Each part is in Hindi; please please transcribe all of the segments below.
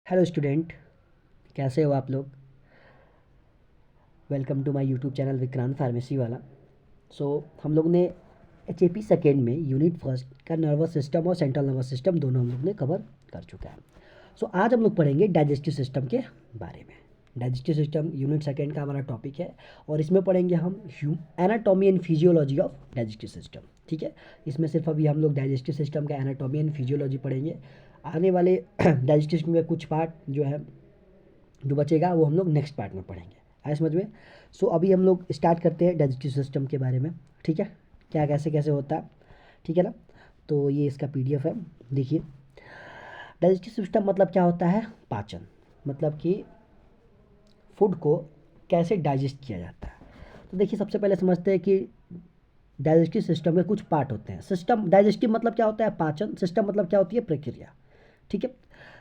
हेलो स्टूडेंट, कैसे हो आप लोग। Welcome to my YouTube channel Vikrant pharmacy वाला। हम लोग ने एच ए पी सेकेंड में यूनिट फर्स्ट का नर्वस सिस्टम और सेंट्रल नर्वस सिस्टम दोनों हम लोग ने कवर कर चुका है। आज हम लोग पढ़ेंगे डाइजेस्टिव सिस्टम के बारे में। डाइजेस्टिव सिस्टम यूनिट सेकेंड का हमारा टॉपिक है और इसमें पढ़ेंगे हम anatomy and physiology of digestive system. ठीक है, इसमें सिर्फ अभी हम लोग डाइजेस्टिव सिस्टम का एनाटॉमी एंड फिजियोलॉजी पढ़ेंगे। आने वाले डाइजेस्टिव सिस्टम के कुछ पार्ट जो बचेगा वो हम लोग नेक्स्ट पार्ट में पढ़ेंगे। आए समझ में। अभी हम लोग स्टार्ट करते हैं डाइजेस्टिव सिस्टम के बारे में। ठीक है, क्या कैसे कैसे होता है, ठीक है ना। तो ये इसका पीडीएफ है, देखिए। डाइजेस्टिव सिस्टम मतलब क्या होता है, पाचन, मतलब कि फूड को कैसे डाइजेस्ट किया जाता है। तो देखिए, सबसे पहले समझते हैं कि डाइजेस्टिव सिस्टम में कुछ पार्ट होते हैं। सिस्टम डाइजेस्टिव मतलब क्या होता है, पाचन। सिस्टम मतलब क्या होती है, प्रक्रिया। ठीक है,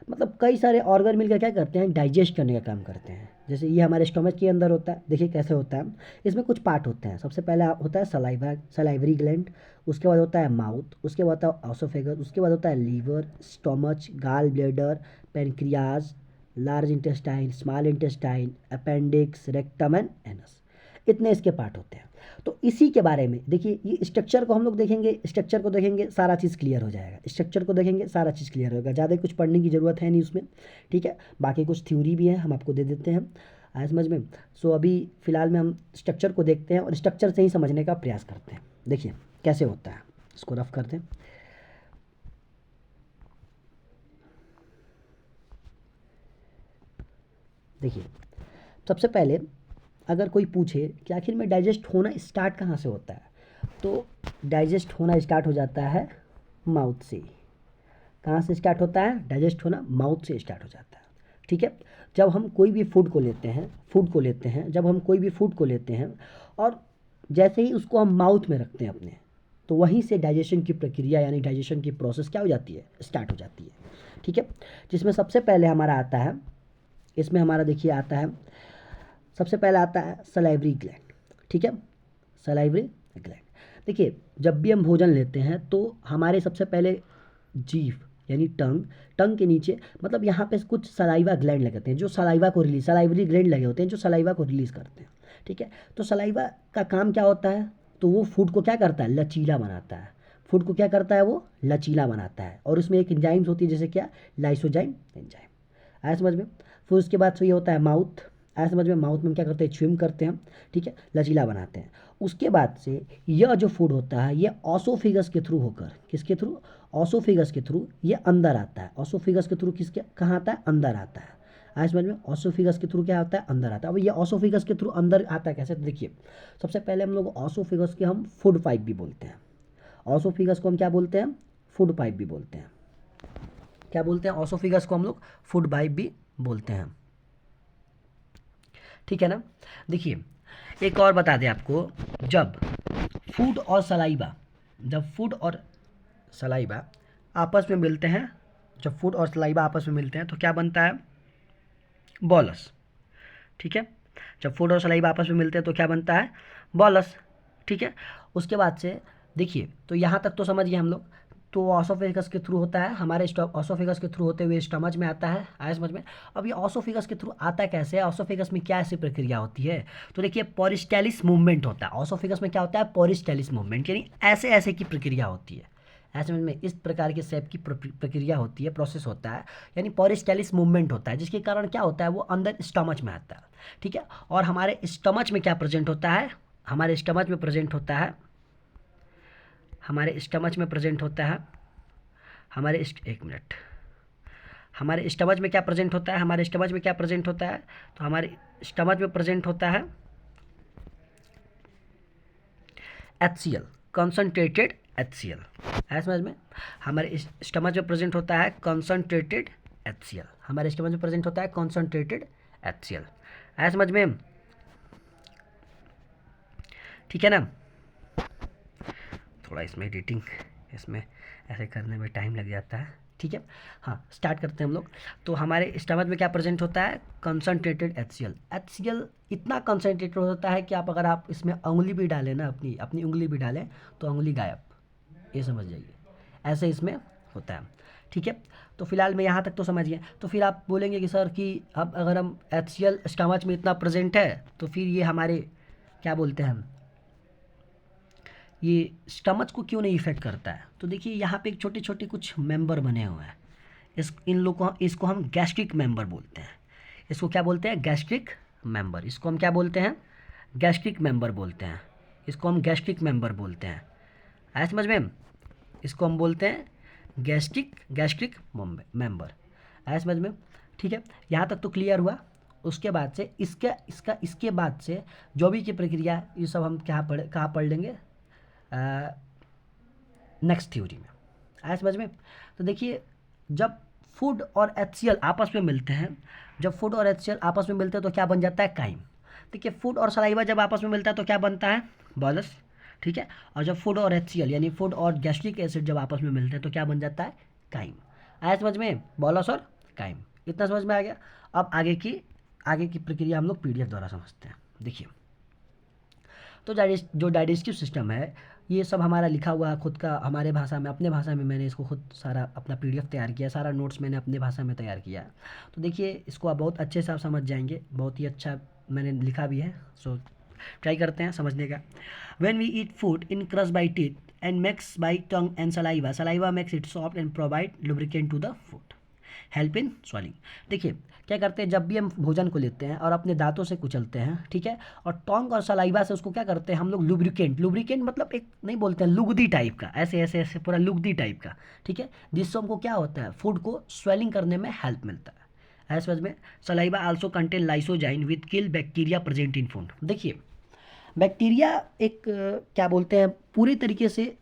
मतलब कई सारे ऑर्गन मिलकर क्या करते हैं, डाइजेस्ट करने का काम करते हैं। जैसे ये हमारे स्टोमच के अंदर होता है, देखिए कैसे होता है। इसमें कुछ पार्ट होते हैं। सबसे पहले होता है सलाइवरी ग्लैंड, उसके बाद होता है माउथ, उसके बाद होता है ऑसोफेगस, उसके बाद होता है liver, stomach, gall bladder, pancreas, large intestine, small intestine, appendix, rectum and anus. इतने इसके पार्ट होते हैं। तो इसी के बारे में देखिए, ये स्ट्रक्चर को हम लोग देखेंगे, स्ट्रक्चर को देखेंगे सारा चीज़ क्लियर हो जाएगा। स्ट्रक्चर को देखेंगे सारा चीज़ क्लियर होगा, ज़्यादा कुछ पढ़ने की ज़रूरत है नहीं उसमें। ठीक है, बाकी कुछ थ्योरी भी है, हम आपको दे देते हैं। आया समझ में। अभी फ़िलहाल में हम स्ट्रक्चर को देखते हैं और स्ट्रक्चर से ही समझने का प्रयास करते हैं। देखिए कैसे होता है, इसको रफ करते हैं। देखिए, सबसे पहले अगर कोई पूछे कि आखिर में डाइजेस्ट होना स्टार्ट कहाँ से होता है, तो डाइजेस्ट होना स्टार्ट हो जाता है माउथ से। कहाँ से स्टार्ट होता है, डाइजेस्ट होना माउथ से स्टार्ट हो जाता है। ठीक है, जब हम कोई भी जब हम कोई भी फूड को लेते हैं और जैसे ही उसको हम माउथ में रखते हैं अपने, तो वहीं से डाइजेशन की प्रक्रिया यानी डाइजेशन की प्रोसेस क्या हो जाती है, स्टार्ट हो जाती है। ठीक है, जिसमें सबसे पहले हमारा आता है, इसमें हमारा देखिए आता है, सबसे पहले आता है सलाइवरी ग्लैंड। ठीक है, सलाइवरी ग्लैंड। देखिए, जब भी हम भोजन लेते हैं तो हमारे सबसे पहले जीभ यानी टंग, टंग के नीचे मतलब यहाँ पे कुछ सलाइवा ग्लैंड लगे होते हैं जो सलाइवा को रिलीज, सलाइवरी ग्लैंड लगे होते हैं जो सलाइवा को रिलीज़ करते हैं। ठीक है, तो सलाइवा का काम क्या होता है, तो वो फूड को क्या करता है, लचीला बनाता है। फूड को क्या करता है, वो लचीला बनाता है। और उसमें एक एंजाइम्स होती है, जैसे क्या, लाइसोजाइम एंजाइम। आया समझ में। फिर उसके बाद ये होता है माउथ। आया समझ में। माउथ में हम क्या करते हैं, च्युइंग करते हैं। ठीक है, लचीला बनाते हैं। उसके बाद से यह जो फूड होता है ये ऑसोफिगस के थ्रू होकर, किसके थ्रू, ऑसोफिगस के थ्रू ये अंदर आता है। ऑसोफिगस के थ्रू किसके कहाँ आता है, अंदर आता है। आया समझ में। ऑसोफिगस के थ्रू क्या आता है, अंदर आता है। अब ये ऑसोफिगस के थ्रू अंदर आता है कैसे, तो देखिए, सबसे पहले हम लोग ऑसोफिगस के हम फूड पाइप भी बोलते हैं। ऑसोफिगस को हम क्या बोलते हैं, फूड पाइप भी बोलते हैं। क्या बोलते हैं, ऑसोफिगस को हम लोग फूड पाइप भी बोलते हैं। ठीक है ना। देखिए, एक और बता दें आपको, जब फूड और सलाइवा जब फूड और सलाइवा आपस में मिलते हैं, जब फूड और सलाइवा आपस में मिलते हैं तो क्या बनता है, बॉलस। ठीक है, जब फूड और सलाइवा आपस में मिलते हैं तो क्या बनता है, बॉलस। ठीक है, उसके बाद से देखिए, तो यहाँ तक तो समझ गए हम लोग। तो ऑसोफेगस के थ्रू होता है, हमारे ऑसोफेगस के थ्रू होते हुए स्टमच में आता है। आया समझ में। अब ये ऑसोफेगस के थ्रू आता कैसे है, ऑसोफेगस में क्या ऐसी प्रक्रिया होती है, तो देखिए पोरिस्टालिस मूवमेंट होता है। ऑसोफेगस में क्या होता है, पोरिस्टालिस मूवमेंट, यानी ऐसे ऐसे की प्रक्रिया होती है। ऐसे में इस प्रकार के शेप की प्रक्रिया होती है, प्रोसेस होता है, यानी पोरिस्टालिस मूवमेंट होता है, जिसके कारण क्या होता है, वो अंदर स्टमच में आता है। ठीक है, और हमारे स्टमच में क्या प्रेजेंट होता है, हमारे स्टमच में प्रेजेंट होता है, हमारे स्टमच में प्रेजेंट होता है, एक मिनट, हमारे स्टमच में क्या प्रेजेंट होता है, हमारे स्टमच में क्या प्रेजेंट होता है, तो हमारे स्टमच में प्रेजेंट होता है HCl, कंसनट्रेटेड HCl। है समझ में। हमारे स्टमच में प्रेजेंट होता है कंसनट्रेटेड HCl, हमारे स्टमच में प्रेजेंट होता है कंसनट्रेटेड HCl। है समझ में। ठीक है ना। थोड़ा इसमें एडिटिंग, इसमें ऐसे करने में टाइम लग जाता है। ठीक है, हाँ स्टार्ट करते हैं हम लोग। तो हमारे स्टमच में क्या प्रेजेंट होता है, कंसनट्रेटेड HCl। HCl इतना कंसनट्रेटेड होता है कि आप अगर आप इसमें उंगली भी डालें ना, अपनी अपनी उंगली भी डालें तो उंगली गायब, ये समझ जाइए, ऐसे इसमें होता है। ठीक है। तो फिलहाल मैं यहाँ तक तो समझ गया। तो फिर आप बोलेंगे कि सर कि अब अगर हम HCl स्टमच में इतना प्रेजेंट है तो फिर ये हमारे क्या बोलते हैं हम, ये स्टमच को क्यों नहीं इफेक्ट करता है। तो देखिए यहाँ पे एक छोटे छोटे कुछ मेंबर बने हुए हैं, इन लोगों को, इसको हम गैस्ट्रिक मेंबर बोलते हैं। इसको क्या बोलते हैं, गैस्ट्रिक मेंबर। इसको हम क्या बोलते हैं, गैस्ट्रिक मेंबर बोलते हैं। इसको हम गैस्ट्रिक मेंबर बोलते हैं, आया समझ में। इसको हम बोलते हैं गैस्ट्रिक मेंबर, आया समझ में। ठीक है, यहाँ तक तो क्लियर हुआ। उसके बाद से इसके बाद से जो भी की प्रक्रिया है, ये सब हम कहाँ पढ़ लेंगे, नेक्स्ट थ्योरी में, आया समझ में। तो देखिए जब फूड और HCl आपस में मिलते हैं, जब फूड और HCl आपस में मिलते हैं तो क्या बन जाता है, काइम। देखिए फूड और सलाइवा जब आपस में मिलता है तो क्या बनता है, बॉलस। ठीक है, और जब फूड और HCl यानी फूड और गैस्ट्रिक एसिड जब आपस में मिलते हैं तो क्या बन जाता है, काइम। आया समझ में, बॉलस और काइम, इतना समझ में आ गया। अब आगे की प्रक्रिया हम लोग PDF द्वारा समझते हैं। देखिए तो जो डाइजेस्टिव सिस्टम है, ये सब हमारा लिखा हुआ है खुद का, हमारे भाषा में, अपने भाषा में मैंने इसको खुद सारा अपना PDF तैयार किया, सारा नोट्स मैंने अपने भाषा में तैयार किया। तो देखिए इसको आप बहुत अच्छे से आप समझ जाएंगे, बहुत ही अच्छा मैंने लिखा भी है। सो ट्राई करते हैं समझने का। When we eat food in crush by teeth and makes by tongue and saliva makes it soft and provide lubricant to the food, help in swallowing. देखिए क्या करते हैं, जब भी हम भोजन को लेते हैं और अपने दांतों से कुचलते हैं, ठीक है, और टोंग और सलाइवा से उसको क्या करते हैं हम लोग, लुब्रिकेंट मतलब एक नहीं बोलते हैं, लुगदी टाइप का, ऐसे ऐसे ऐसे पूरा लुगदी टाइप का, ठीक है, जिससे हमको क्या होता है, फूड को स्वेलिंग करने में हेल्प मिलता है। ऐसे समझ में। Saliva also contain lysozyme with kill bacteria present in food. देखिए बैक्टीरिया एक क्या बोलते हैं, पूरी तरीके से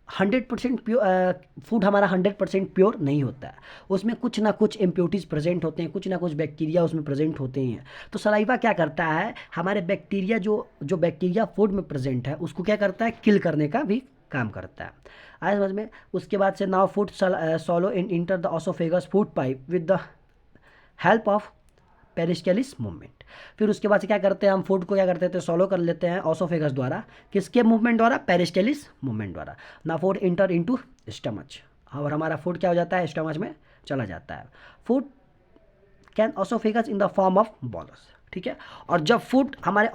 100% प्योर फूड हमारा 100% प्योर नहीं होता है, उसमें कुछ ना कुछ इम्प्योरिटीज़ प्रेजेंट होते हैं, कुछ ना कुछ बैक्टीरिया उसमें प्रेजेंट होते ही हैं। तो सलाइवा क्या करता है, हमारे बैक्टीरिया जो बैक्टीरिया फूड में प्रेजेंट है उसको क्या करता है, किल करने का भी काम करता है। आया समझ में। उसके बाद से now food swallow in enter the oesophagus food pipe with the help of peristalsis movement. फिर उसके बाद से क्या करते हैं, हम फूड को क्या करते थे, सॉलो कर लेते हैं ऑसोफेगस द्वारा, किसके मूवमेंट द्वारा, पेरिस्टेलिस मूवमेंट द्वारा। ना फूड इंटर इनटू स्टमच, और हमारा फूड क्या हो जाता है, स्टमच में चला जाता है। Food can oesophagus in the form of bolus. ठीक है, और जब फूड हमारे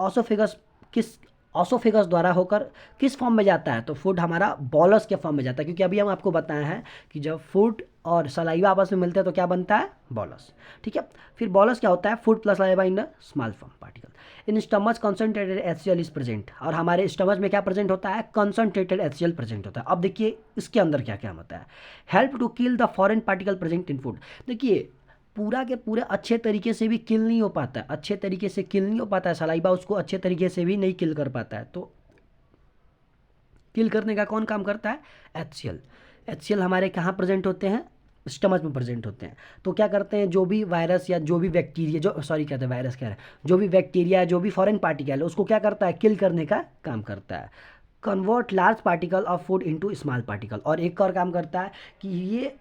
ऑसोफेगस द्वारा होकर किस फॉर्म में जाता है, तो फूड हमारा बॉलस के फॉर्म में जाता है, क्योंकि अभी हम आपको बताए हैं कि जब फूड और सलाइवा आपस में मिलते हैं तो क्या बनता है, बॉलस। ठीक है, फिर बॉलस क्या होता है, food plus saliva in small form particle in stomach concentrated HCl is present. और हमारे स्टमच में क्या प्रेजेंट होता है, कंसंट्रेटेड HCl प्रेजेंट होता है। अब देखिए इसके अंदर क्या क्या होता है, help to kill the foreign particle present in food. देखिए पूरा के पूरा अच्छे तरीके से भी किल नहीं हो पाता है, अच्छे तरीके से किल नहीं हो पाता है, सलाइवा उसको अच्छे तरीके से भी नहीं किल कर पाता है। तो किल करने का कौन काम करता है, HCl हमारे कहाँ प्रेजेंट होते हैं, स्टमच में प्रेजेंट होते हैं। तो क्या करते हैं, जो भी वायरस या जो भी बैक्टीरिया, जो सॉरी कहते हैं वायरस कह रहे हैं, जो भी बैक्टीरिया जो भी फॉरेन पार्टिकल है उसको क्या करता है, किल करने का काम करता है। Convert large particle of food into small particle. और एक और काम करता है कि ये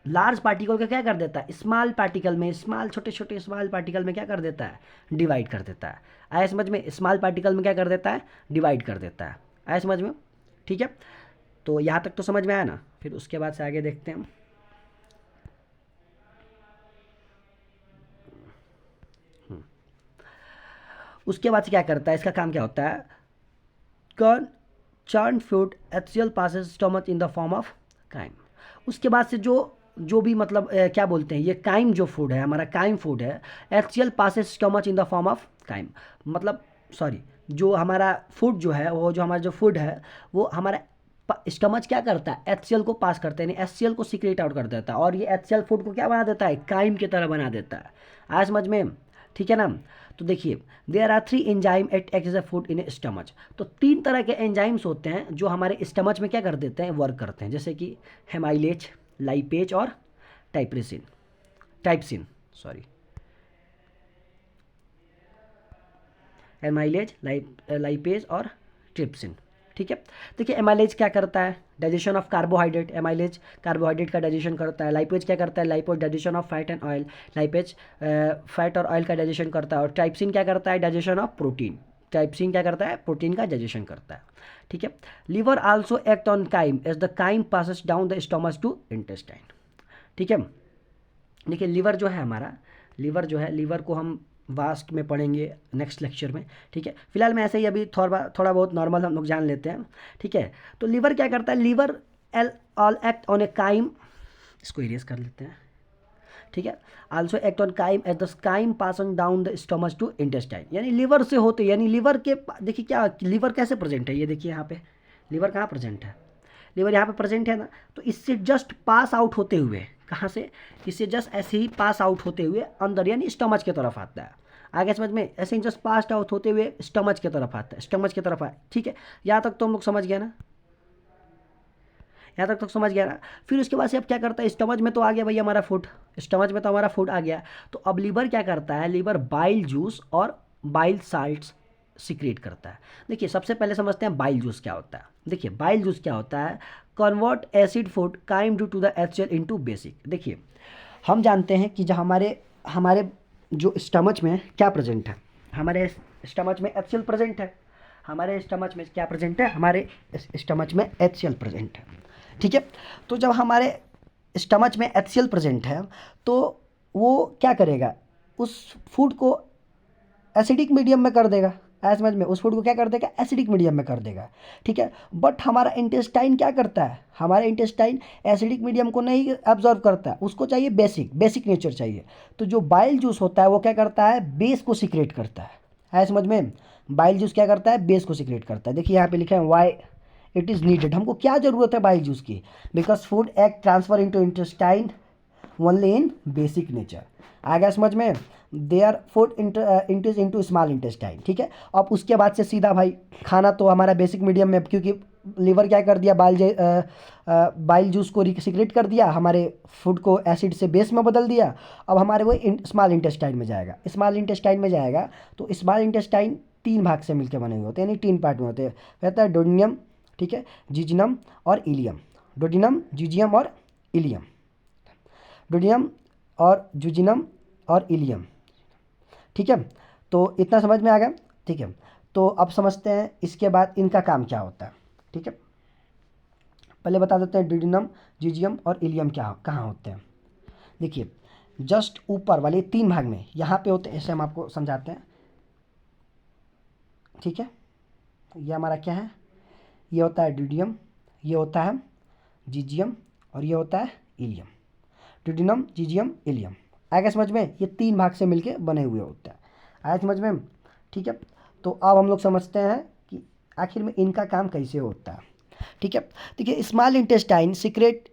लार्ज पार्टिकल का क्या कर देता है, स्मॉल पार्टिकल में, छोटे छोटे स्मॉल पार्टिकल में क्या कर देता है, डिवाइड कर देता है। आया समझ में, स्मॉल पार्टिकल में क्या कर देता है, डिवाइड कर देता है। आया समझ में। ठीक है, तो यहाँ तक तो समझ में आया ना। फिर उसके बाद से आगे देखते हैं। उसके बाद से क्या करता है, इसका काम क्या होता है, corn churn food HCl passes stomach in the form of chyme. उसके बाद से जो भी मतलब क्या बोलते हैं, ये काइम जो फूड है, हमारा काइम फूड है, HCl passes stomach in the form of chyme. मतलब सॉरी, जो हमारा फूड जो है, वो जो हमारा जो फूड है वो हमारा स्टमच क्या करता है, HCl को पास करते हैं, HCl को सीक्रेट आउट कर देता है, और ये HCl फूड को क्या बना देता है, काइम की तरह बना देता है। आज समझ में, ठीक है ना। तो देखिए there are 3 enzyme at act as a food in stomach. तो 3 तरह के एंजाइम्स होते हैं जो हमारे स्टमच में क्या कर देते हैं, वर्क करते हैं, जैसे कि हेमाइलेज, लाइपेज और टाइपसिन सॉरी एमाइलेज, लाइपेज और ट्रिप्सिन। ठीक है, देखिए एमाइलेज क्या करता है, digestion of carbohydrate, amylase carbohydrate का डाइजेशन करता है। लाइपेज क्या करता है, lipase digestion of fat and oil, lipase fat और ऑयल का डाइजेशन करता है। और ट्राइप्सिन क्या करता है, डाइजेशन ऑफ प्रोटीन, ट्राइप्सिन क्या करता है, प्रोटीन का डाइजेशन करता है। ठीक है, liver also act on chyme as the chyme passes down the stomach to intestine. ठीक है। देखिए लीवर जो है हमारा, लीवर जो है, लीवर को हम वास्ट में पढ़ेंगे नेक्स्ट लेक्चर में, ठीक है। फिलहाल मैं ऐसे ही अभी थोड़ा बहुत नॉर्मल हम लोग जान लेते हैं, ठीक है। तो लीवर क्या करता है, liver also act on a chyme, इसको इरेज कर लेते हैं, ठीक है। Also act on chyme at the chyme pass on down the stomach to intestine, यानी लीवर से होते, यानी लीवर के देखिए क्या लीवर कैसे प्रेजेंट है, ये देखिए यहाँ पे लीवर कहाँ प्रेजेंट है, लीवर यहाँ पे प्रेजेंट है ना। तो इससे जस्ट पास आउट होते हुए, कहाँ से, इससे जस्ट ऐसे ही पास आउट होते हुए अंदर यानी स्टमच की तरफ आता है। आगे समझ में, ऐसे ही जस्ट पास आउट होते हुए स्टमच की तरफ आता है, स्टमच की तरफ आए, ठीक है। यहाँ तक तो हम लोग समझ गए ना, यहाँ तक तो समझ गया ना। फिर उसके बाद से अब क्या करता है, स्टमच में तो आ गया भाई हमारा फूड, स्टमच में तो हमारा फूड आ गया। तो अब लीवर क्या करता है, लीवर बाइल जूस और बाइल साल्ट्स सिक्रेट करता है। देखिए सबसे पहले समझते हैं बाइल जूस क्या होता है। देखिए बाइल जूस क्या होता है, convert acid food chyme due to the HCl into basic. देखिए हम जानते हैं कि जो हमारे हमारे जो स्टमच में क्या प्रेजेंट है, हमारे स्टमच में HCl प्रेजेंट है, हमारे स्टमच में क्या प्रेजेंट है, हमारे स्टमच में HCl प्रेजेंट है, ठीक है। तो जब हमारे स्टमच में HCl प्रेजेंट है तो वो क्या करेगा, उस फूड को एसिडिक मीडियम में कर देगा, ऐसा समझ में, उस फूड को क्या कर देगा, एसिडिक मीडियम में कर देगा, ठीक है। बट हमारा इंटेस्टाइन क्या करता है, हमारा इंटेस्टाइन एसिडिक मीडियम को नहीं एब्जॉर्व करता है, उसको चाहिए बेसिक नेचर चाहिए। तो जो बाइल जूस होता है वो क्या करता है, बेस को सिक्रेट करता है समझ में। बाइल जूस क्या करता है, बेस को सिक्रेट करता है। देखिए यहाँ पे लिखा है वाई इट इज़ नीडेड, हमको क्या ज़रूरत है बाइल जूस की, because food act transfer into intestine only in basic nature. आ गया समझ में, there food enters into small intestine, ठीक है। अब उसके बाद से सीधा भाई खाना तो हमारा बेसिक मीडियम में, क्योंकि लीवर क्या कर दिया, बाइल जूस को सिक्रेट कर दिया, हमारे फूड को एसिड से बेस में बदल दिया। अब हमारे वो स्मॉल इंटेस्टाइन में जाएगा, स्मॉल इंटेस्टाइन में जाएगा। तो स्मॉल इंटेस्टाइन 3 भाग से मिलकर बने हुए होते हैं, यानी 3 पार्ट में होते हैं। कहता है डोडिनम, ठीक है, जिजिनम और इलियम, डोडिनम जिजियम और इलियम, डोडिनम और जुजिनम और इलियम, ठीक है। तो इतना समझ में आ गया, ठीक है। तो अब समझते हैं इसके बाद इनका काम क्या होता है, ठीक है। पहले बता देते हैं डोडिनम, जिजियम और इलियम क्या कहाँ होते हैं। देखिए जस्ट ऊपर वाले 3 भाग में यहाँ पे होते हैं, ऐसे हम आपको समझाते हैं, ठीक है। ये हमारा क्या है, ये होता है डोडियम, ये होता है जिजियम और ये होता है इलियम, डोडिनम जिजियम इलियम। आगे समझ में, ये 3 भाग से मिलके बने हुए होते हैं, आया समझ में, ठीक है। तो अब हम लोग समझते हैं कि आखिर में इनका काम कैसे होता है, ठीक है। देखिए small intestine secrete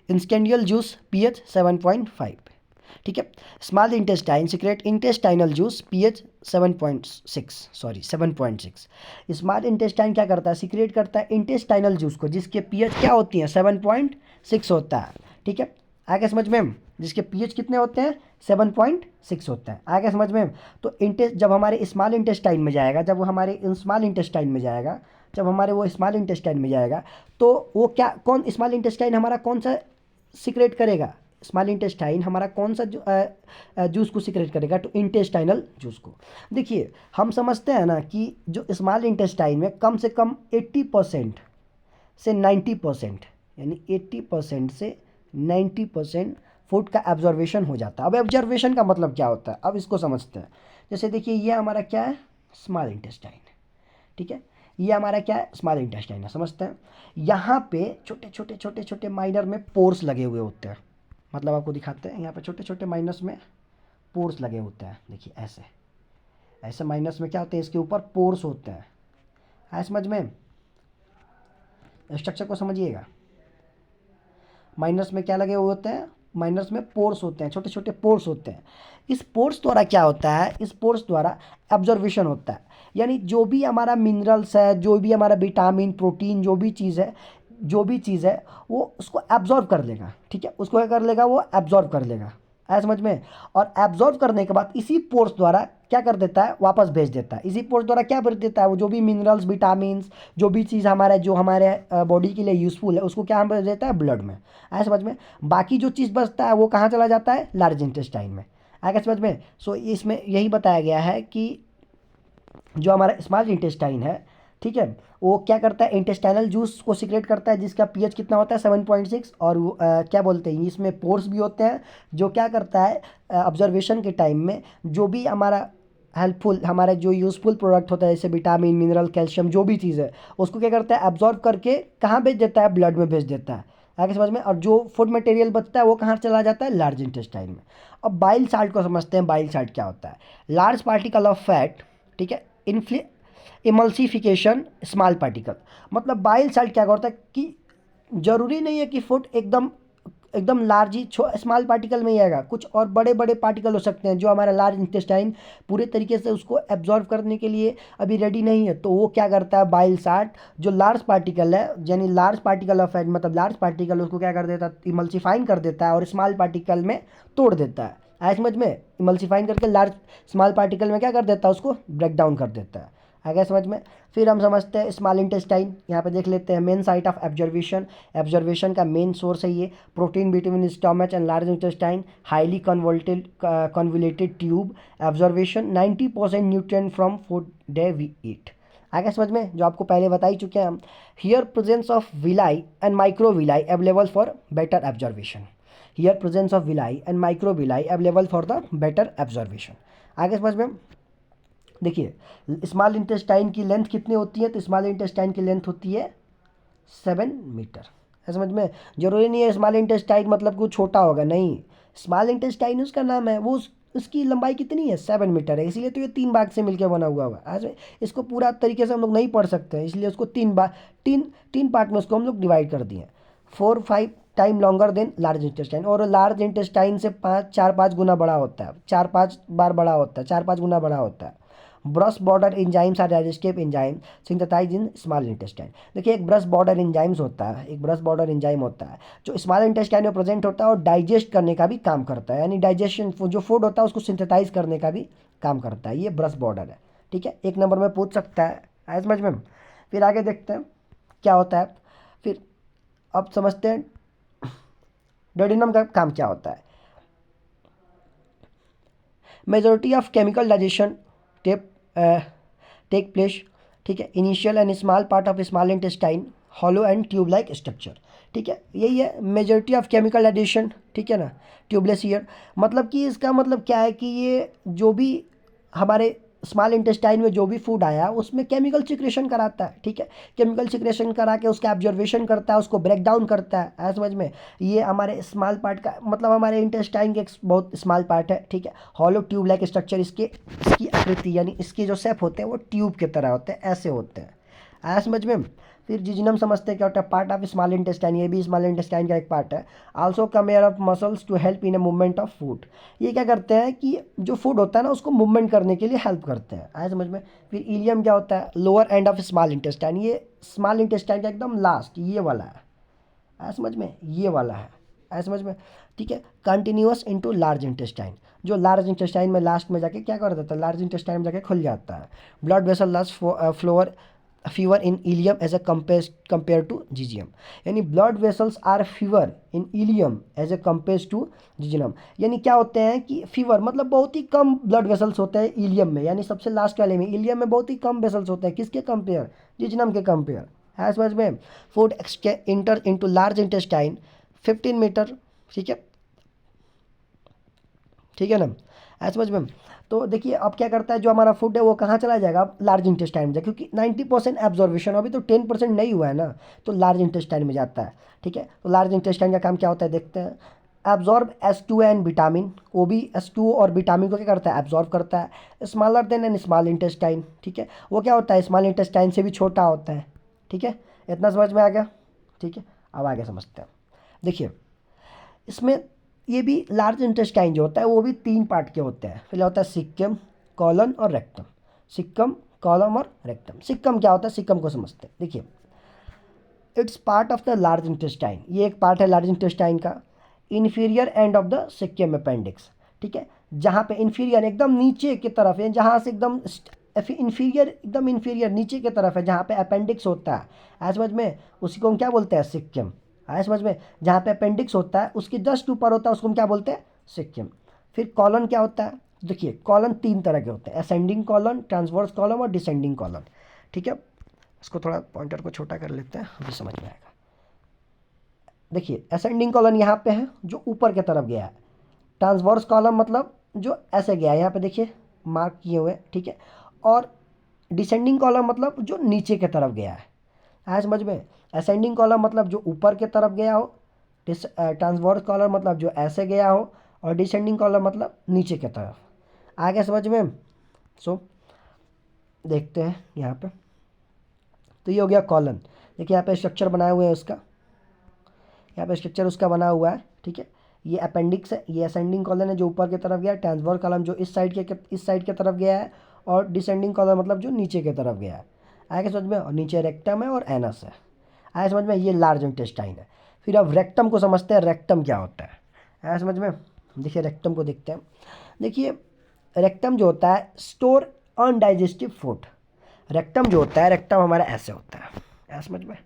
intestinal juice pH 7.5, ठीक है। Small intestine secrete intestinal juice pH 7.6। Small intestine क्या करता है, सीक्रेट करता है इंटेस्टाइनल जूस को, जिसके pH क्या होती है, 7.6 होता है, ठीक है। आगे समझ में, जिसके pH कितने होते हैं, 7.6 होता है, आगे समझ में। तो जब हमारे स्मॉल इंटेस्टाइन में जाएगा, जब वो हमारे स्मॉल इंटेस्टाइन में जाएगा, जब हमारे वो स्मॉल इंटेस्टाइन में जाएगा, तो वो क्या, कौन स्मॉल इंटेस्टाइन हमारा कौन सा सीक्रेट करेगा, स्मॉल इंटेस्टाइन हमारा कौन सा जूस को सीक्रेट करेगा, तो इंटेस्टाइनल जूस को। देखिए हम समझते हैं ना कि जो स्मॉल इंटेस्टाइन में कम से कम 80% से 90%, यानी 80% से 90% फूड का एब्जॉर्वेशन हो जाता है। अब एब्जॉर्वेशन का मतलब क्या होता है, अब इसको समझते हैं। जैसे देखिए ये हमारा क्या है, स्मॉल इंटेस्टाइन, ठीक है, ये हमारा क्या है, स्मॉल इंटेस्टाइन है, समझते हैं। यहाँ पे छोटे छोटे माइनर में पोर्स लगे हुए होते हैं, मतलब आपको दिखाते हैं, यहाँ पे छोटे छोटे माइनस में पोर्स लगे होते हैं। देखिए ऐसे ऐसे माइनस में क्या होते हैं, इसके ऊपर पोर्स होते हैं, है समझ में, स्ट्रक्चर को समझिएगा। माइनस में क्या लगे हुए होते हैं, माइनस में पोर्स होते हैं, छोटे छोटे पोर्स होते हैं। इस पोर्स द्वारा क्या होता है, इस पोर्स द्वारा एब्जॉर्वेशन होता है, यानी जो भी हमारा मिनरल्स है, जो भी हमारा विटामिन प्रोटीन जो भी चीज़ है वो उसको एब्जॉर्व कर लेगा, ठीक है, उसको क्या कर लेगा, वो एब्जॉर्व कर लेगा, है समझ में। और एब्जॉर्व करने के बाद इसी पोर्स द्वारा क्या कर देता है, वापस भेज देता है। इसी पोर्स द्वारा क्या भेज देता है, वो जो भी मिनरल्स विटामिन्स जो भी चीज़ जो हमारे बॉडी के लिए यूज़फुल है, उसको क्या भेज देता है, ब्लड में, है समझ में। बाकी जो चीज़ बचता है वो कहाँ चला जाता है, लार्ज इंटेस्टाइन में, आगे समझ में। सो इसमें यही बताया गया है कि जो हमारा स्मॉल इंटेस्टाइन है, ठीक है। वो क्या करता है, इंटेस्टाइनल जूस को सिक्रेट करता है जिसका पीएच कितना होता है 7.6, और क्या बोलते हैं इसमें पोर्स भी होते हैं, जो क्या करता है ऑब्जर्वेशन के टाइम में जो भी हमारा हेल्पफुल, हमारा जो यूज़फुल प्रोडक्ट होता है जैसे विटामिन, मिनरल, कैल्शियम, जो भी चीज़ है उसको क्या करता है एब्जॉर्ब करके कहाँ भेज देता है, ब्लड में भेज देता है, आगे समझ में। और जो फूड मटेरियल बचता है वो कहाँ चला जाता है, लार्ज इंटेस्टाइन में। अब बाइल साल्ट को समझते हैं, बाइल साल्ट क्या होता है, लार्ज पार्टिकल ऑफ फैट, ठीक है, इमल्सिफिकेशन स्मॉल पार्टिकल। मतलब बाइल साल्ट क्या करता है कि जरूरी नहीं है कि फूड एकदम एकदम लार्ज ही स्मॉल पार्टिकल में ही आएगा, कुछ और बड़े बड़े पार्टिकल हो सकते हैं जो हमारा लार्ज इंटेस्टाइन पूरे तरीके से उसको एब्जॉर्व करने के लिए अभी रेडी नहीं है, तो वो क्या करता है बाइल साल्ट जो लार्ज पार्टिकल है, यानी लार्ज पार्टिकल ऑफ फैट, मतलब लार्ज पार्टिकल उसको क्या कर देता है, इमल्सिफाइन कर देता है और स्मॉल पार्टिकल में तोड़ देता है। आया समझ में, इमल्सिफाइन करके लार्ज स्मॉल पार्टिकल में क्या कर देता है, उसको ब्रेक डाउन कर देता है। आ गया समझ में। फिर हम समझते हैं स्मॉल इंटेस्टाइन, यहाँ पे देख लेते हैं main site of absorption, absorption का मेन सोर्स है ये, protein between stomach and large intestine, highly convoluted tube, absorption 90% nutrient from food that we eat. आगे समझ में, जो आपको पहले बता ही चुके हैं हम। Here presence of villi and microvilli available for better observation, here presence of villi and microvilli available for the better observation. आगे समझ में, देखिए स्मॉल इंटेस्टाइन की लेंथ कितनी होती है, तो स्मॉल इंटेस्टाइन की लेंथ होती है 7 मीटर। है समझ में, जरूरी नहीं है स्मॉल इंटेस्टाइन मतलब कुछ छोटा होगा, नहीं, स्मॉल इंटेस्टाइन उसका नाम है, वो उसकी लंबाई कितनी है 7 मीटर है, इसलिए तो ये 3 भाग से मिलकर बना हुआ है। आज इसको पूरा तरीके से हम लोग नहीं पढ़ सकते हैं, इसलिए उसको 3 भाग, तीन पार्ट में उसको हम लोग डिवाइड कर दिए। 4-5 time longer than large intestine, और लार्ज इंटेस्टाइन से 4-5 गुना बड़ा होता है, 4-5 बार बड़ा होता है, 4-5 गुना बड़ा होता है। Brush border enzymes are digestive enzyme synthesize in small intestine. देखिए एक ब्रश बॉर्डर एंजाइम्स होता है, एक ब्रश बॉर्डर एंजाइम होता है जो स्मॉल इंटेस्टाइन में प्रेजेंट होता है और डाइजेस्ट करने का भी काम करता है, यानी डाइजेशन जो फूड होता है उसको सिंथेसाइज करने का भी काम करता है, ये ब्रश बॉर्डर है। ठीक है, 1 नंबर में पूछ सकता है, आया समझ में। फिर आगे देखते हैं क्या होता है, फिर अब समझते हैं डोडेनम का काम क्या होता है। Majority of chemical digestion tape take place, ठीक है, initial and small part of small intestine, hollow and tube like structure. ठीक है, यही है मेजोरिटी ऑफ केमिकल डाइजेशन, ठीक है ना, ट्यूबलेस ईयर। मतलब कि इसका मतलब क्या है कि ये जो भी हमारे स्मॉल इंटेस्टाइन में जो भी फूड आया उसमें केमिकल सिक्रेशन कराता है, ठीक है, केमिकल सिक्रेशन करा के उसका ऑब्जर्वेशन करता है, उसको ब्रेक डाउन करता है, आया समझ में। ये हमारे स्मॉल पार्ट का मतलब हमारे इंटेस्टाइन के एक बहुत स्मॉल पार्ट है, ठीक है, हॉलो ट्यूब लाइक स्ट्रक्चर, इसकी आकृति यानी इसके जो शेप होते हैं वो ट्यूब की तरह होते हैं, ऐसे होते हैं, आया समझ में। फिर जिजनम समझते हैं क्या होता है, पार्ट ऑफ स्मॉल इंटेस्टाइन, ये भी स्मॉल इंटेस्टाइन का एक पार्ट है। Also comprise of muscles to help in a movement of food, ये क्या करते हैं कि जो फूड होता है ना उसको मूवमेंट करने के लिए हेल्प करते हैं, आया समझ में। फिर इलियम क्या होता है, lower end of small intestine, ये स्मॉल इंटेस्टाइन का एकदम लास्ट ये वाला है, आया समझ में, ये वाला है, आया समझ में। ठीक है, कंटिन्यूअस इनटू लार्ज इंटेस्टाइन, जो लार्ज इंटेस्टाइन में लास्ट में जाके क्या कर देता है, लार्ज इंटेस्टाइन में जाके खुल जाता है। Blood vessel last floor fewer in ileum as a compare to jejunum, यानी blood vessels are fewer in ileum as a compare to jejunum. यानी क्या होते हैं कि फीवर मतलब बहुत ही कम ब्लड वेसल्स होते हैं इलियम में, यानी सबसे लास्ट वाले में, इलियम में बहुत ही कम वेसल्स होते हैं, किसके कंपेयर, जीजियम के कंपेयर, है समझ में। Food enter into large intestine 15 meter, ठीक है, ठीक है ना, ऐसा समझ में। तो देखिए अब क्या करता है, जो हमारा फूड है वो कहाँ चला जाएगा, लार्ज इंटेस्टाइन में जाए, क्योंकि 90% एब्जॉर्वेशन, अभी तो 10% नहीं हुआ है ना, तो लार्ज इंटेस्टाइन में जाता है। ठीक है, तो लार्ज इंटेस्टाइन का काम क्या होता है देखते हैं। एब्जॉर्ब S2 एंड विटामिन, वो भी S2 और विटामिन को क्या करता है, एब्जॉर्ब करता है। Smaller than an small intestine, ठीक है, वो क्या होता है, स्मॉल इंटेस्टाइन से भी छोटा होता है। ठीक है, इतना समझ में आ गया। ठीक है, अब आगे समझते हैं। देखिए इसमें ये भी लार्ज इंटेस्टाइन जो होता है वो भी 3 पार्ट के होते हैं, फिर होता है सिक्कम, कॉलन और रेक्टम। सिक्कम, कॉलम और रेक्टम। सिक्कम क्या होता है, सिक्कम को समझते हैं। देखिए it's part of the large intestine, ये एक पार्ट है लार्ज इंटेस्टाइन का। Inferior end of the caecum appendix, ठीक है, जहाँ पे इन्फीरियर एकदम नीचे की तरफ है, जहाँ से एकदम इन्फीरियर, एकदम इन्फीरियर नीचे की तरफ है, जहाँ पे अपेंडिक्स होता है, आज समझ में, उसी को हम क्या बोलते हैं, सिक्कम, आया समझ में। जहाँ पे अपेंडिक्स होता है उसके जस्ट ऊपर होता है, उसको हम क्या बोलते हैं, सिक्कम। फिर कॉलन क्या होता है, देखिए कॉलन 3 तरह के होते हैं, असेंडिंग कॉलन, ट्रांसवर्स कॉलम और डिसेंडिंग कॉलन। ठीक है, इसको थोड़ा पॉइंटर को छोटा कर लेते हैं, अभी समझ में आएगा। देखिए असेंडिंग कॉलम यहाँ पे है जो ऊपर की तरफ गया है, ट्रांसवर्स कॉलम मतलब जो ऐसे गया है, यहाँ पे देखिए मार्क किए हुए, ठीक है। और डिसेंडिंग कॉलम मतलब जो नीचे की तरफ गया है। आया समझ में? असेंडिंग कॉलम मतलब जो ऊपर की तरफ गया हो, ट्रांसवर्स कॉलम मतलब जो ऐसे गया हो, और डिसेंडिंग कॉलम मतलब नीचे की तरफ। आ गया समझ में? सो देखते हैं यहाँ पे, तो ये हो गया कॉलम। देखिए यहाँ पे स्ट्रक्चर बनाए हुए हैं उसका, यहाँ पे स्ट्रक्चर उसका बना हुआ है, ठीक है। ये अपेंडिक्स है, ये असेंडिंग कॉलम है जो ऊपर की तरफ गया है, ट्रांसवर्स कॉलम जो इस साइड की तरफ गया है, और डिसेंडिंग कॉलम मतलब जो नीचे की तरफ गया है। आया समझ में? और नीचे रेक्टम है और एनस है। आया समझ में? ये लार्ज इंटेस्टाइन है। फिर अब रेक्टम को समझते हैं, रेक्टम क्या होता है। आया समझ में? देखिए रेक्टम को देखते हैं। देखिए रेक्टम जो होता है, स्टोर अनडाइजेस्टिव फूड। रेक्टम जो होता है, रेक्टम हमारा ऐसे होता है, आया समझ में?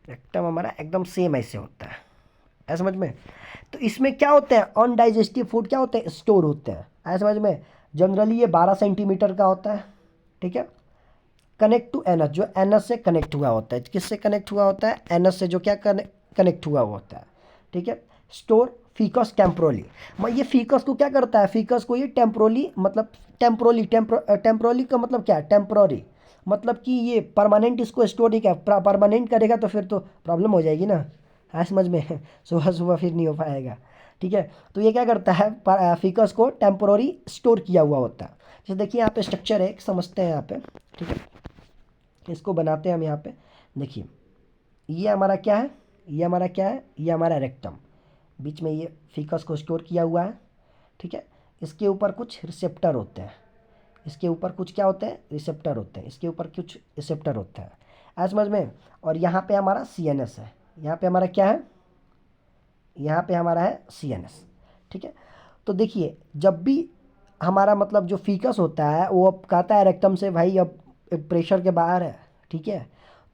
रेक्टम हमारा एकदम सेम ऐसे होता है, ऐसा समझ में? तो इसमें क्या होते हैं, अनडाइजेस्टिव फूड क्या होते हैं, स्टोर होते हैं, ऐसा समझ में? जनरली ये 12 सेंटीमीटर का होता है, ठीक है। कनेक्ट टू एनस, जो एनस से कनेक्ट हुआ होता है, किससे कनेक्ट हुआ होता है, एनस से, जो क्या कनेक्ट हुआ होता है, ठीक है। स्टोर फीकस टेम्पोरली, ये फीकस को क्या करता है, फीकस को ये टेम्पोरली मतलब टेम्पोरली का मतलब क्या है, टेम्पोररी मतलब कि ये परमानेंट इसको स्टोर नहीं किया, परमानेंट करेगा तो फिर तो प्रॉब्लम हो जाएगी ना, है समझ में? सुबह सुबह फिर नहीं हो पाएगा, ठीक है। तो ये क्या करता है, फीकस को टेम्पोररी स्टोर किया हुआ होता है। जैसे देखिए यहाँ पे स्ट्रक्चर है, समझते हैं यहाँ पे, ठीक है। इसको बनाते हैं हम यहाँ पे। देखिए ये हमारा क्या है, ये हमारा क्या है, ये हमारा रेक्टम, बीच में ये फीकस को स्टोर किया हुआ है, ठीक है। इसके ऊपर कुछ रिसेप्टर होते हैं, इसके ऊपर कुछ क्या होते हैं, रिसेप्टर होते हैं, इसके ऊपर कुछ रिसेप्टर होता है, आज समझ में? और यहाँ पे हमारा सीएनएस है, यहाँ पे हमारा क्या है, यहाँ पे हमारा है सीएनएस, ठीक है। तो देखिए जब भी हमारा मतलब जो फीकस होता है वो अब कहता है रेक्टम से भाई अब प्रेशर के बाहर है, ठीक है।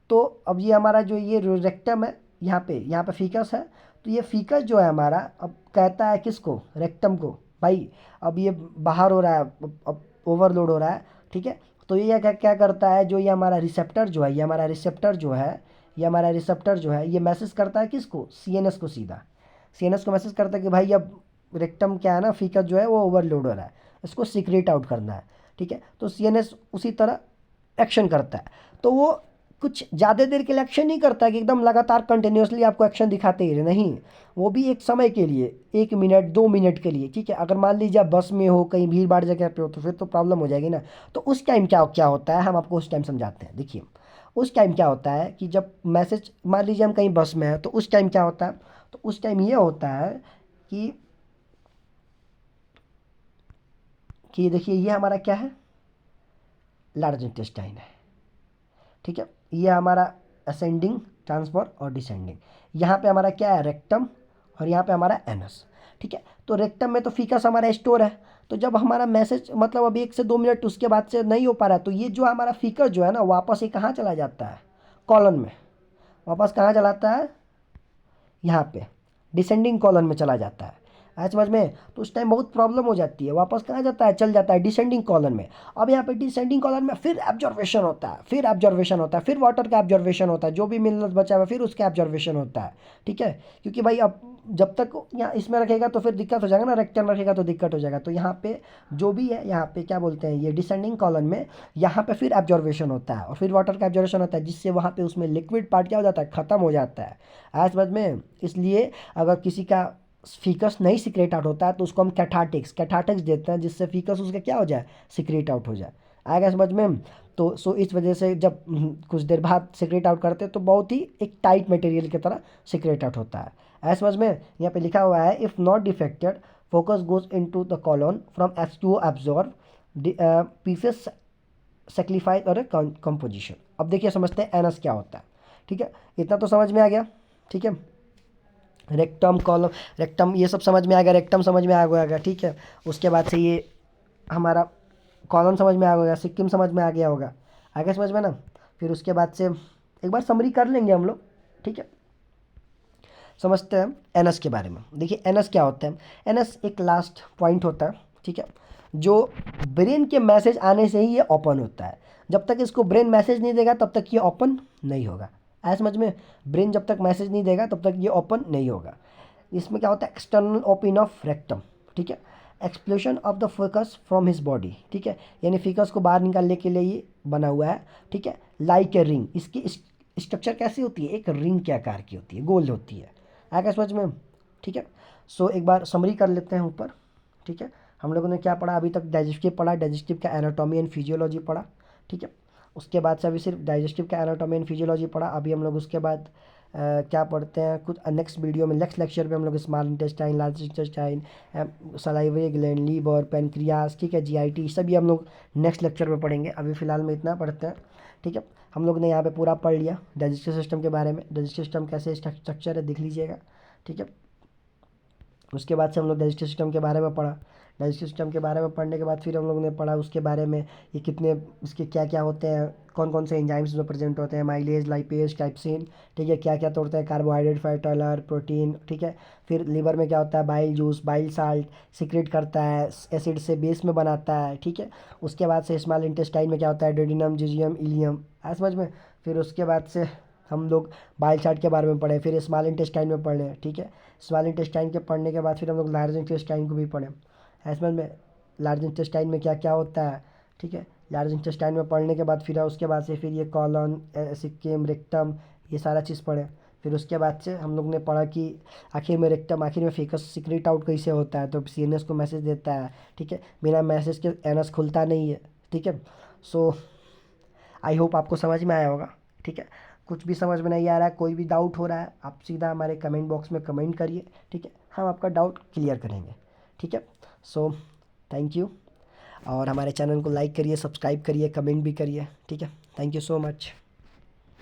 तो अब ये हमारा जो ये रेक्टम है, यहाँ पे फीकस है, तो ये फीकस जो है हमारा अब कहता है किसको, रेक्टम को, भाई अब ये बाहर हो रहा है, अब ओवरलोड हो रहा है, ठीक है। तो ये क्या क्या करता है, जो ये हमारा रिसेप्टर जो है, ये हमारा रिसेप्टर जो है, ये हमारा रिसेप्टर जो है, ये मैसेज करता है किसको, सीएनएस को, सीधा सीएनएस को मैसेज करता है कि भाई अब रेक्टम क्या है ना, फीकस जो है वो ओवरलोड हो रहा है, इसको सीक्रेट आउट करना है, ठीक है। तो सीएनएस उसी तरह एक्शन करता है। तो वो कुछ ज़्यादा देर के लिए एक्शन नहीं करता कि एकदम लगातार कंटिन्यूसली आपको एक्शन दिखाते ही रहे, नहीं, वो भी एक समय के लिए, 1 मिनट 2 मिनट के लिए, ठीक है। अगर मान लीजिए आप बस में हो, कहीं भीड़ भाड़ जगह पे हो, तो फिर तो प्रॉब्लम हो जाएगी ना। तो उस टाइम क्या क्या होता है, हम आपको उस टाइम समझाते हैं। देखिए उस टाइम क्या होता है कि जब मैसेज, मान लीजिए हम कहीं बस में हैं, तो उस टाइम क्या होता है, तो उस टाइम ये होता है कि देखिए ये हमारा क्या है, लार्ज इंटेस्टाइन है, ठीक है। ये हमारा असेंडिंग, ट्रांसफर और डिसेंडिंग। यहाँ पे हमारा क्या है, रेक्टम, और यहाँ पे हमारा एनस, ठीक है। तो रेक्टम में तो फीकस हमारा स्टोर है, तो जब हमारा मैसेज मतलब अब 1 से 2 मिनट उसके बाद से नहीं हो पा रहा है, तो ये जो हमारा फीकस जो है ना, वापस ये कहाँ चला जाता है, कॉलन में, वापस कहाँ चलाता है, यहाँ पे डिसेंडिंग कॉलन में चला जाता है, आज समझ में? तो उस टाइम बहुत प्रॉब्लम हो जाती है, वापस कहाँ जाता है, चल जाता है डिसेंडिंग कॉलन में। अब यहाँ पे डिसेंडिंग कॉलन में फिर ऑब्जर्वेशन होता है, फिर वाटर का ऑब्जर्वेशन होता है, जो भी मिनरल्स बचा हुआ फिर उसका ऑब्जर्वेशन होता है, ठीक है। क्योंकि भाई अब जब तक यहाँ इसमें रखेगा तो फिर दिक्कत हो जाएगा ना, रेक्टम रखेगा तो दिक्कत हो जाएगा। तो यहाँ पे जो भी है, यहाँ पे क्या बोलते हैं, ये डिसेंडिंग कॉलन में यहाँ पे फिर ऑब्जर्वेशन होता है, और फिर वाटर का ऑब्जर्वेशन होता है, जिससे वहाँ पे उसमें लिक्विड पार्ट क्या हो जाता है, ख़त्म हो जाता है, आज समझ में? इसलिए अगर किसी का फीकस नहीं सिक्रेट आउट होता है तो उसको हम कैथार्टिक्स देते हैं, जिससे फीकस उसका क्या हो जाए, सिक्रेट आउट हो जाए, आएगा समझ में? तो सो इस वजह से जब कुछ देर बाद सिक्रेट आउट करते हैं तो बहुत ही एक टाइट मटेरियल की तरह सिक्रेट आउट होता है, ऐसा समझ में? यहाँ पे लिखा हुआ है, if not defected focus goes into the colon from H2O absorb pieces sacrifice और कंपोजिशन। अब देखिए समझते हैं एनस क्या होता है, ठीक है। इतना तो समझ में आ गया, ठीक है। रेक्टम, कॉलम, रेक्टम ये सब समझ में आ गया, रेक्टम समझ में आ गया, ठीक है। उसके बाद से ये हमारा कॉलम समझ में आ गया, सिक्किम समझ में आ गया होगा, आगे समझ में ना। फिर उसके बाद से एक बार समरी कर लेंगे हम लोग, ठीक है। समझते हैं एनएस के बारे में। देखिए एनएस क्या होता है, एनएस एक लास्ट पॉइंट होता है, ठीक है, जो ब्रेन के मैसेज आने से ही ये ओपन होता है। जब तक इसको ब्रेन मैसेज नहीं देगा तब तक ये ओपन नहीं होगा। ऐसा समझ में, ब्रेन जब तक मैसेज नहीं देगा तब तक ये ओपन नहीं होगा। इसमें क्या होता है, एक्सटर्नल ओपन ऑफ रेक्टम, ठीक है, explosion of the ficus from his body, ठीक है, यानी फिकस को बाहर निकालने के लिए ये बना हुआ है, ठीक है, लाइक ए रिंग। इसकी स्ट्रक्चर कैसी होती है, एक रिंग के आकार की होती है, गोल होती है। आगे समझ में, ठीक है। सो एक बार समरी कर लेते हैं ऊपर, ठीक है। हम लोगों ने क्या पढ़ा अभी तक, डाइजेस्टिव पढ़ा, डाइजेस्टिव का एनाटॉमी एंड फिजियोलॉजी पढ़ा, ठीक है। उसके बाद से अभी सिर्फ डाइजेस्टिव का एनाटॉमी एंड फिजियोलॉजी पढ़ा। अभी हम लोग उसके बाद क्या पढ़ते हैं, कुछ नेक्स्ट वीडियो में, नेक्स्ट लेक्चर में हम लोग small intestine, large intestine, salivary gland, liver, pancreas, ठीक है, जीआईटी, सभी हम लोग नेक्स्ट लेक्चर में पढ़ेंगे। अभी फ़िलहाल में इतना पढ़ते हैं, ठीक है। हम लोग ने यहाँ पे पूरा पढ़ लिया डाइजेस्टिव सिस्टम के बारे में, डाइजेस्टिव सिस्टम कैसे स्ट्रक्चर है देख लीजिएगा, ठीक है। उसके बाद से हम लोग डाइजेस्टिव सिस्टम के बारे में पढ़ा। डाइजेस्टिव सिस्टम के बारे में पढ़ने के बाद फिर हम लोगों ने पढ़ा उसके बारे में, ये कितने, इसके क्या क्या होते हैं, कौन कौन से एंजाइम्स में प्रेजेंट होते हैं, माइलेज, लाइपेज, कैप्सिन, ठीक है, क्या क्या तोड़ते हैं, कार्बोहाइड्रेट, फैट, ऑयल, प्रोटीन, ठीक है। फिर लीवर में क्या होता है, bile juice, bile salt secrete करता है, एसिड से बेस में बनाता है, ठीक है। उसके बाद से स्मॉल इंटेस्टाइन में क्या होता है, डेडिनम, जिजियम, इलियम, ऐसा समझ में। फिर उसके बाद से हम लोग बाइल चार्ट के बारे में पढ़े, फिर स्मॉल इंटेस्टाइन में पढ़े, ठीक है। स्मॉल इंटेस्टाइन के पढ़ने के बाद फिर हम लोग लार्ज इंटेस्टाइन को भी पढ़े। ऐसे समझ में, लार्ज इंटेस्टाइन में क्या क्या होता है, ठीक है। लार्ज इंटेस्टाइन में पढ़ने के बाद फिर उसके बाद से फिर ये कॉलन, सिक्किम, रेक्टम, ये सारा चीज़ पढ़े। फिर उसके बाद से हम लोग ने पढ़ा कि आखिर में रेक्टम, आखिर में फेकस सीक्रेट आउट कैसे होता है, तो सीएनएस को मैसेज देता है, ठीक है, बिना मैसेज के एनस खुलता नहीं है, ठीक है। सो आई होप आपको समझ में आया होगा, ठीक है। कुछ भी समझ में नहीं आ रहा है, कोई भी डाउट हो रहा है, आप सीधा हमारे कमेंट बॉक्स में कमेंट करिए, ठीक है, हम आपका डाउट क्लियर करेंगे, ठीक है। सो थैंक यू, और हमारे चैनल को लाइक करिए, सब्सक्राइब करिए, कमेंट भी करिए, ठीक है। Thank you so much.